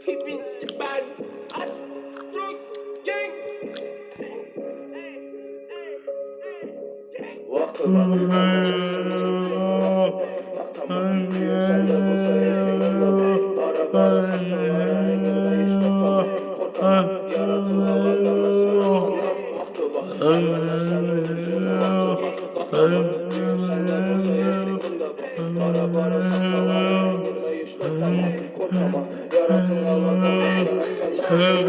Hepinski ben Astro Gang. Vakti var. Sen de bu sayesinde bara bara saklanlara engelde hiç toplamayın. Korkama yaratılan adamı sanatından. Vakti var. Hemen senin yüzüne vakti var. Sen de bu sayesinde bara bara saklanlara engelde hiç toplamayın. Korkama yaratılan adamı sanatından.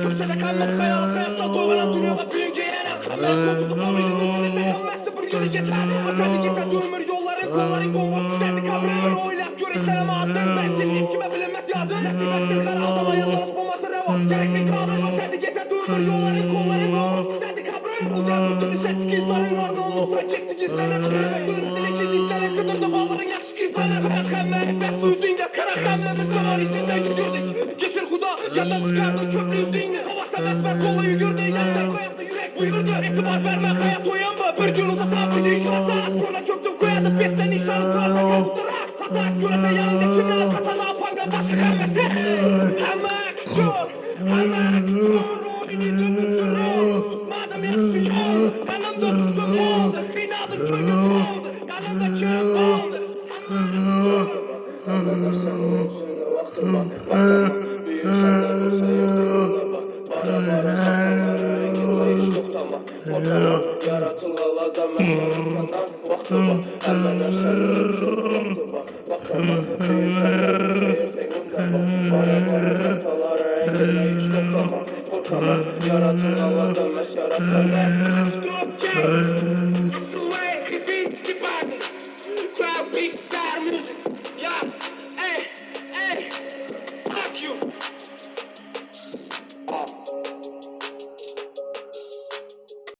Köşede kalmak hayalı hayatta doğaran dünyada büyünce yener. Kamera koltuğu babinin içini seyhanmaz sıfır yürü yeter. Akardı gitar durmur yolların kolların bomboş tükendi kabrağını oylap göre selam attın. Belki kime bilinmez yadın. Nesip etsin kara adama yazılış bulması revo. Gerekli kadın o terdi getir durmur yolların kolların bomboş tükendi kabrağını. Bu deposu düşettik izlerin var namusla çektik izlerin. Kırmızı dili için izlerin kıdırdı bağların yakışık izlerin. Hayat kemme bes üzüğünde kara kemme biz zaman izlinde gördük. Geçir huda yandan çıkardı köprü üzüğünde. Esmer kolayı gördü, yazdan koyardı, yürek buyurdu. İtibar verme, hayat uyanma. Bir gün uzat sabri değil, saat burada çöktüm koyardı. Biz sen nişanı kılasa kaldı rast. Hata görese yanında kimle katana panga başka kalmesi. Hemen kör, o beni dönüştürür. Madem yakışıyor, yanımda düştüm oldu. Binadım köyde soldu, yanımda kim oldu. Hemen senin yüzüne vaktim var, büyürsen de bu seyirde yola bak. Bara saklanlara engelde hiç toktama. Korkama yaratılan adam meşhurlarından. Vakti var hemen senin yüzüne vakti var. Bakama büyürsen de bu seyirde yola bak. Bara saklanlara engelde hiç toktama. Korkama yaratılan adam meşhurlarından. Stop, Jay! It's the way he beats the body. Crowd big star music.